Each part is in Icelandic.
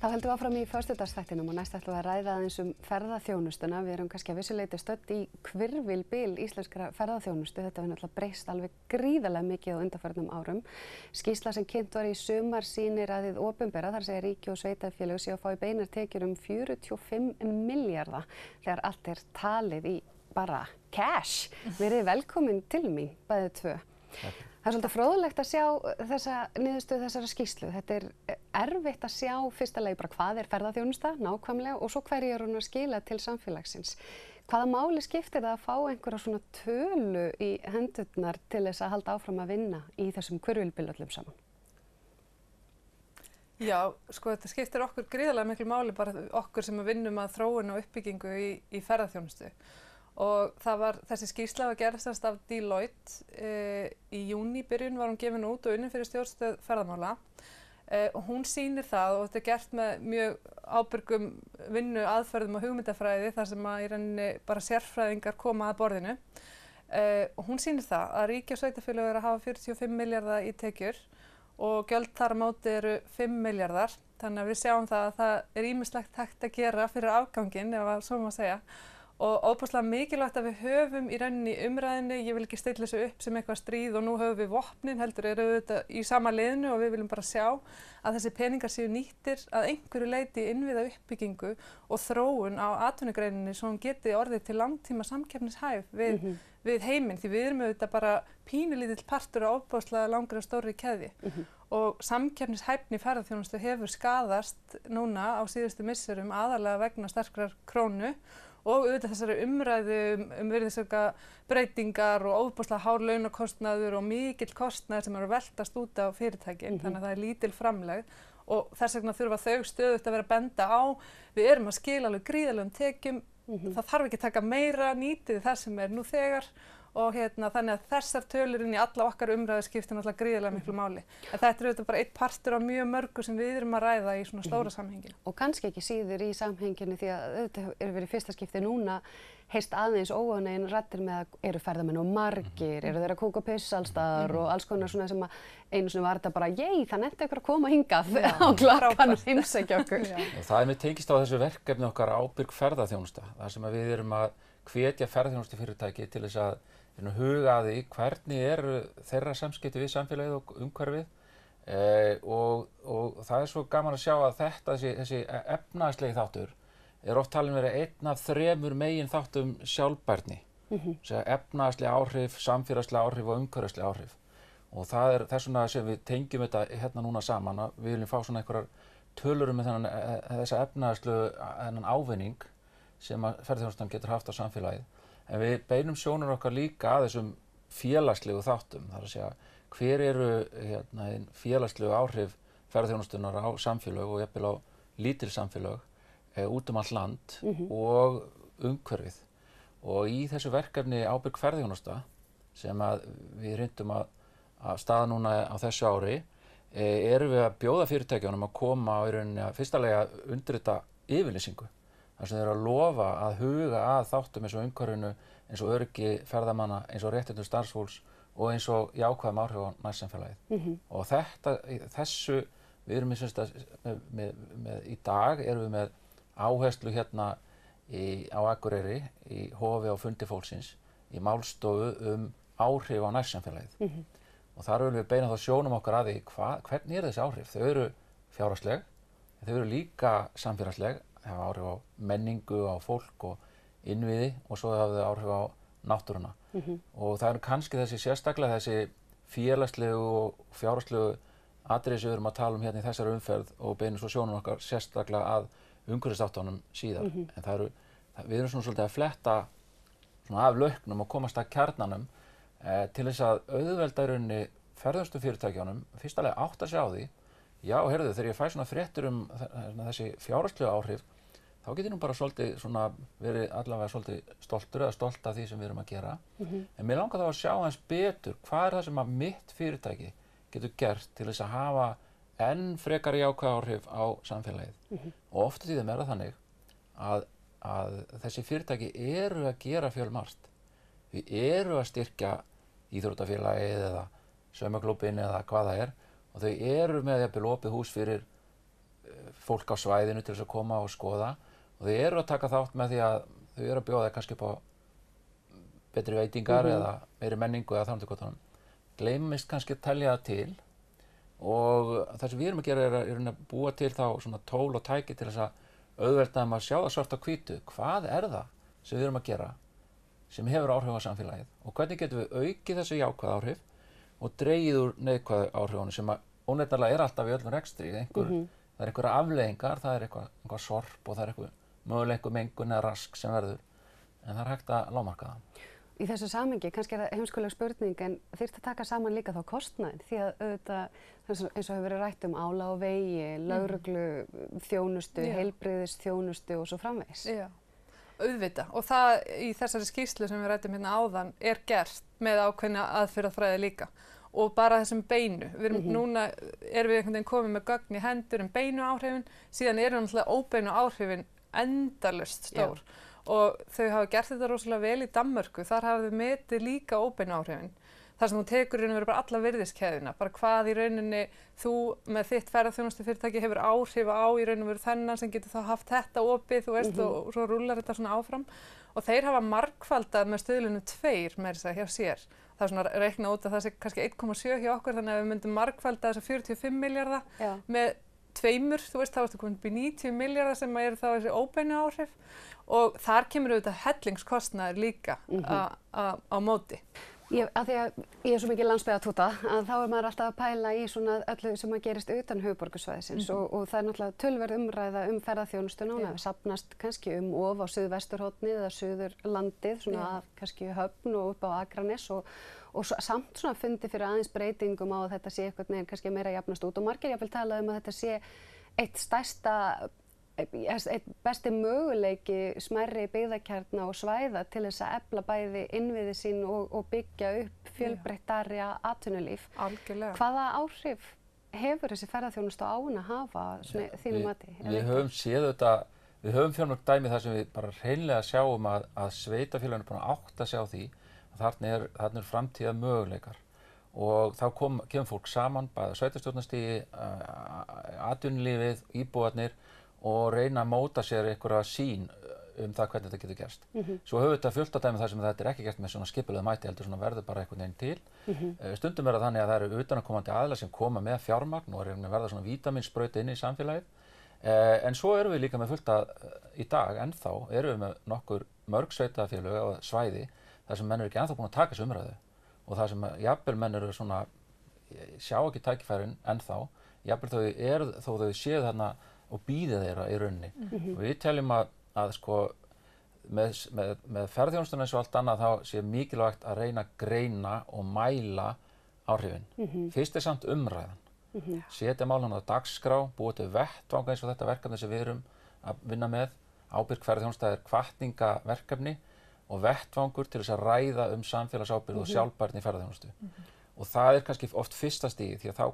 Þá höldum við áfram í föstudagsþættinum og næst ætlum við að ræða aðeins ferðaþjónustuna. Við erum kannski að vissu leyti stödd í hvirfilbyl íslenskra ferðaþjónustu. Þetta hefur náttúrulega breyst alveg gríðarlega mikið á undanförnum árum. Skýrsla sem kynnt var í sumar sýnir að hið opinbera, þar segir ríki og sveitarfélög, séu að fá í beinar tekjur 45 milljarða þegar allt er talið í bara cash. Verið velkomin til mín, bæði tvö. Það svolítið fróðlegt að sjá þessa niðurstöðu þessara skýrslu. Þetta erfitt að sjá fyrsta lagi bara hvað ferðaþjónusta nákvæmlega og svo hverju hún að skila til samfélagsins. Hvaða máli skiptir það að fá einhverja svona tölu í hendurnar til þess að halda áfram að vinna í þessum hvirfilbyl öllum saman? Já, sko þetta skiptir okkur gríðarlega miklu máli, bara okkur sem vinnum að þróun og uppbyggingu í ferðaþjónustu. Og það var, þessi skýrsla var gerðast af Deloitte í júní byrjun var hún gefin út og unnin fyrir stjórnstöð ferðamála. Og hún sýnir það og þetta gert með mjög ábyrgum vinnu aðferðum og hugmyndafræði þar sem að í rauninni bara sérfræðingar koma að borðinu. Og hún sýnir það að ríki og sveitarfélög eru að hafa 45 milljarða í tekjur og gjöld þar á móti eru 5 milljarðar. Þannig að við sjáum það að það ýmislegt hægt að gera fyrir afganginn, ef að svo má segja. Og óbúslega mikilvægt að við höfum í rauninni umræðinni, ég vil ekki stilla þessu upp sem eitthvað stríð og nú höfum við vopnin, heldur eru þetta í sama liðinu og við viljum bara sjá að þessi peningar séu nýttir að einhverju leyti í innviða uppbyggingu og þróun á atvinnugreininni svo hún geti orðið til langtíma samkeppnishæf við heiminn, því við erum auðvitað bara pínulítill partur á óbúslega langri og stórri keðju. Og samkeppnishæfni í ferðaþjónustu hefur skaðast núna á síðustu misserum aðallega vegna sterkrar krónu og auðvitað þessari umræðu virðisauka breytingar og óbúslega hár launakostnaður og mikill kostnaður sem eru að veltast út á fyrirtækin, þannig að það er lítil framlegð og þess vegna þurfa þau stöðugt að vera að benda á, við erum að skila alveg gríðarlegum tekjum, það þarf ekki að taka meira, nýtið það sem er nú þegar og þannig að þessar tölur inn í alla okkar umræðu skiptir náttúrulega gríðarlega miklu máli. En þetta er auðvitað bara einn partur af mjög mörgu sem við erum að ræða í svona stóra samhenginu. Og kannski ekki síður í samhenginu því að auðvitað er verið fyrsta skipti núna heyrst aðeins óánægin raddir með að eru ferðamenn og margir, eru þeir að kúka og pissa alls staðar og alls konar svona sem að einu sinni var þetta bara það nennti ykkur að koma hingað á klakkan og heimsækja okkur. Það er með tengist á þessu verkefni okkar ábyrg ferðaþjónusta, þar sem við erum að hvetja ferðaþjónustufyrirtæki til þess að huga að því hvernig eru þeirra samskipti við samfélagið og umhverfið og það er svo gaman að sjá að þessi efnahagslegi þáttur er oft talin verið einn af 3 megin þáttum sjálfbærni, efnahagsleg áhrif, samfélagsleg áhrif og umhverfisleg áhrif. Og það er þess vegna sem við tengjum þetta hérna núna saman, að við viljum fá svona einhverjar tölur með þessa efnahagslegu ávinning sem að ferðaþjónustan getur haft á samfélagið. En við beinum sjónur okkar líka að þessum félagslegu þáttum, þar að segja hver eru félagslegu áhrif ferðaþjónustunnar á samfélög og jafnvel á lítil samfélög út um allt land og umhverfið. Og í þessu verkefni ábyrg ferðaþjónusta sem að við reyndum að staða núna á þessu ári erum við að bjóða fyrirtækjunum að koma á í rauninni að fyrstulega undirrita yfirlýsingu. Þar sem þeir eru að lofa að huga að þáttum eins og umhverfinu, eins og öryggi ferðamanna, eins og réttindum starfsfólks og eins og jákvæðum áhrif á nærsamfélagið. Og þessu, við erum í dag erum við með áherslu hérna á Akureyri, í hofi á fundi fólksins, í málstofu áhrif á nærsamfélagið. Og þar viljum við beina þá sjónum okkar að því hvernig þessi áhrif. Þau eru fjárhagsleg, þau eru líka samfélagsleg, hafa áhrif á menningu, á fólk og innviði og svo hafa þau áhrif á náttúruna. Og það eru kannski sérstaklega þessi félagslegu og fjárhagslegu atriði sem við erum að tala hérna í þessari umferð og beinum svo sjónum okkar sérstaklega að umhverfisþáttunum síðar. En við erum svona svolítið að fletta af lauknum og komast að kjarnanum til þess að auðvelda í rauninni ferðaþjónustufyrirtækjunum fyrstulega átta sig á því. Já, heyrðu, þegar ég fæ svona fréttir þessi fjárhagslegu áhrif, þá getur nú bara svolítið verið allavega svolítið stoltur eða stolt af því sem við erum að gera. En mér langar þá að sjá aðeins betur hvað er það sem að mitt fyrirtæki getur gert til þess að hafa enn frekari jákvæð áhrif á samfélagið. Og oft á tíðum er það þannig að þessi fyrirtæki eru að gera fjölmargt. Við eru að styrkja íþróttafélagið eða saumaklúbbinn eða hvað það er og þau eru með jafnvel opið hús fyrir fólk á svæðinu til þess að koma og skoða og þau eru að taka þátt með því að þau eru að bjóða kannski upp á betri veitingar eða meiri menningu eða þarmtökutunum. Gleymist kannski að telja það til og það sem við erum að gera er að búa til þá svona tól og tæki til þess að auðvelda þeim að sjá það svart á hvítu. Hvað er það sem við erum að gera sem hefur áhrif á samfélagið og hvernig getum við aukið þessu jákvæð áhrif og dregið úr neikvæð áhrifunum sem að óneitanlega alltaf í öllum rekstri. Það er einhverja afleiðingar, það er eitthvað sorp og það er mögulega mengun eða rask sem verður en það er hægt að lágmarka það. Í þessu samhengi, kannski er það heimskuleg spurning en þyrfti að taka saman líka þá kostnaðinn því að auðvitað eins og hefur verið rætt álag á vegi, lögreglu þjónustu, heilbrigðisþjónustu og svo framvegis. Já, auðvitað og það í þessari skýrslu sem við rættum hérna áðan er gert með ákveðna aðferðafræði líka og bara þessum beinu. Núna erum við einhvern veginn komið með gögn í hendur beinu áhrifin, síðan eru náttúrulega óbeinu áhrifin endalaust stór. Og þau hafa gert þetta rosalega vel í Danmörku, þar hafa þau metið líka óbeinu áhrifin. Þar sem þú tekur í raun og veru bara alla virðiskeðjuna, bara hvað í rauninni þú með þitt ferðaþjónustufyrirtæki hefur áhrif á í raun og veru þennan sem getur þá haft þetta opið, þú veist, og svo rúllar þetta svona áfram. Og þeir hafa margfaldað með stuðlunum 2 meira segja hjá sér. Það er svona reiknað út að það sé kannski 1,7 hjá okkur, þannig að við myndum margfalda þessa 45 milljarða með 2, þú veist, þá ertu komin upp í 90 milljarða sem eru þá þessi óbeinu áhrif. Og þar kemur auðvitað hellingskostnaður líka á móti. Af því að ég er svo mikið landsbyggðartúta að þá er maður alltaf að pæla í svona öllu sem að gerist utan höfuðborgarsvæðisins og það er náttúrulega töluverð umræða ferðaþjónustuna og það safnast kannski of á suðvesturhornið eða suðurlandið, svona kannski Höfn og upp á Akranes og samt svona fundi fyrir aðeins breytingum á að þetta sé eitthvað neginn kannski meira jafnast út og margir jafnvel talað að þetta sé eitt besti möguleiki smærri byggðakjarna og svæða til þess að efla bæði innviði sín og byggja upp fjölbreyttari atvinnulíf. Algjörlega. Hvaða áhrif hefur þessi ferðaþjónusta á hana hafa þínu mati? Við höfum séð þetta, við höfum fjölmörg dæmi þar sem við bara hreinlega sjáum að sveitarfélögin er búin að átta sig á því að þarna er framtíða möguleikar og þá kemur fólk saman, bæði sveitarstjórnarstigi, atvinnulífið, íbúarnir og reyna að móta sér einhverja sýn það hvernig þetta getur gerst. Svo höfum við þetta fullt af dæmi þar sem þetta er ekki gert með svona skipulegum hætti heldur svona verður bara einhvern veginn til. Stundum er það þannig að það eru utanaðkomandi aðilar sem koma með fjármagn og verða svona vítamínsprauta inn í samfélagið. En svo erum við líka með fullt í dag ennþá erum við með mörg sveitarfélög á svæði þar sem menn eru ekki ennþá búin að taka þessu umræðu og þar sem jafnvel menn eru svona sjá ekki tækifærin ennþá, jafnvel þó þau séu þarna og bíða þeirra í rauninni. Og við teljum að sko með ferðaþjónustuna eins og allt annað þá sé mikilvægt að reyna að greina og mæla áhrifin. Fyrst samt umræðan. Setja málana á dagskrá, búa til vettvang eins og þetta verkefni sem við erum að vinna með. Ábyrg ferðaþjónusta er hvatningaverkefni og vettvangur til þess að ræða samfélagsábyrgð og sjálfbærni í ferðaþjónustu. Og það er kannski oft fyrsta stigið því að þá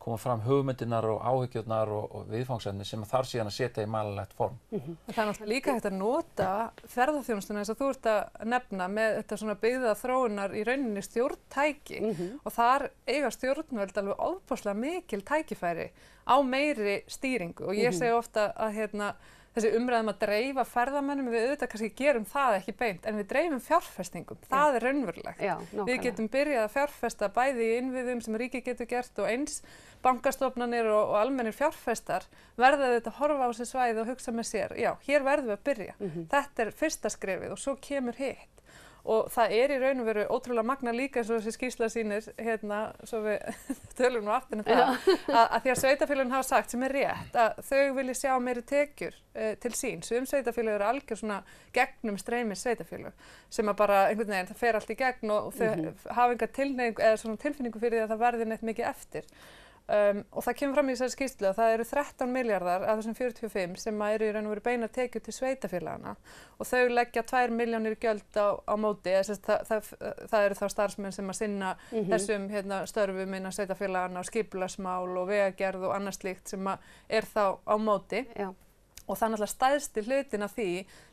koma fram hugmyndirnar og áhyggjurnar og viðfangsefni sem þarf síðan að setja í mælanlegt form. Það er náttúrulega líka hægt að nota ferðaþjónustuna eins og þú ert að nefna með þetta svona byggða þróunar í rauninni stjórntæki og þar eiga stjórnvöld alveg ofboðslega mikil tækifæri á meiri stýringu og ég segi ofta að þessi umræðum að dreifa ferðamönnum, við auðvitað kannski gerum það ekki beint, en við dreifum fjárfestingum, það er raunverulegt. Við getum byrjað að fjárfesta bæði í innviðum sem ríkið getur gert og eins bankastofnanir og almennir fjárfestar verða auðvitað að horfa á þessi svæði og hugsa með sér, já, hér verðum við að byrja. Þetta er fyrsta skrefið og svo kemur hitt. Og það er í raun og veru ótrúlega magna líka eins og þessi skýrsla sýnir, svo við tölum nú aftur það, að því að sveitarfélögin hafa sagt sem er rétt að þau vilja sjá meiri tekjur til sín. Sum sveitarfélög eru algjör svona gegnum streymi sveitarfélög sem að bara einhvern veginn það fer allt í gegn og þau hafa enga tilfinningu fyrir því að það verði neitt mikið eftir. Og það kemur fram í þessari skýrslu að það eru 13 milljarðar af þessum 45 sem eru í raun og veru beinar tekjur til sveitarfélagana og þau leggja 2 milljónir gjöld á móti, það eru þá starfsmenn sem að sinna þessum störfum innan sveitarfélagana og skipulagsmál og vegagerð og annað slíkt sem að er þá á móti. Og það er náttúrulega stærsti hlutin af því,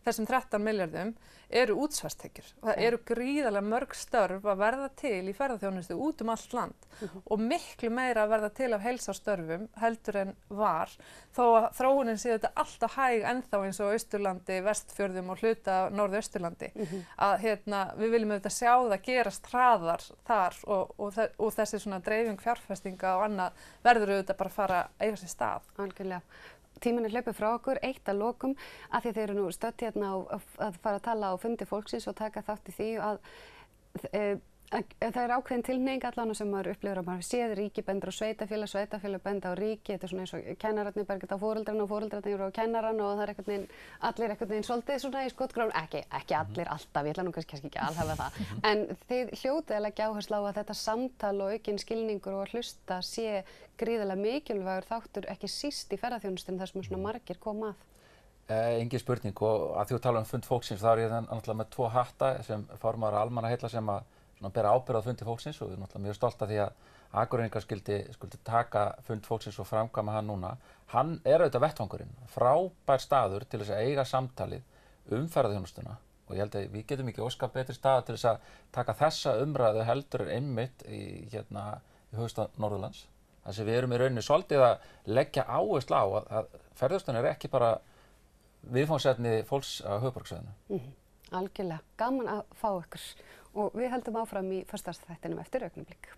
þessum 13 milljörðum, eru útsvarstekjur. Það eru gríðarlega mörg störf að verða til í ferðaþjónustu út allt land og miklu meira að verða til af heilsársstörfum heldur en var, þó að þróunin sé þetta alltaf hæg ennþá eins og Austurlandi, Vestfjörðum og hluta Norðausturlandi. Að við viljum auðvitað sjá það gerast hraðar þar og þessi svona dreifing fjárfestinga og annað verður auðvitað bara að fara að eiga sér stað. Algjörlega. Tíminn er hlaupið frá okkur, eitt að lokum, af því þeir eru nú stödd hérna að fara að tala á fundi fólksins og taka þátt í því að það er ákveðin tilhneiging allan sem maður upplifir að maður séð ríki bendur á sveitafélag benda á ríki, þetta er svona eins og kennararnir bergið á foreldrarna og foreldrarnir eru á kennaran og það er allir einhvern veginn svolítið svona í skotgrafn, ekki allir alltaf, ég ætla nú kannski ekki alhafa það, en þið hljótið að leggja áherslu á að þetta samtal og aukinn skilningur og að hlusta sé gríðarlega mikilvægur þáttur ekki síst í ferðaþjónustunni þar sem svona margir koma að. Engin spurning og að þú tala fund fólksins þá er ég náttúrulega með 2 hatta sem formaður almannaheilla sem að bera ábyrgð á fundi fólksins og við erum náttúrulega mjög stolt af því að Akureyringar skyldi taka fund fólksins og framkvæma hann núna. Hann er auðvitað vettvangurinn, frábær staður til þess að eiga samtalið um ferðaþjónustuna og ég held að við getum ekki óskað betri staða til þess að taka þessa umræðu heldur en einmitt í höfuðstað Norðurlands. Þar sem við erum í rauninni svolítið að leggja áherslu á að ferðaþjónustan er ekki bara viðfangsefni fólks á höfuðborgarsvæðinu. Algjörlega, gaman að fá ykkur og við höldum áfram í föstudagsþættinum eftir augnablik.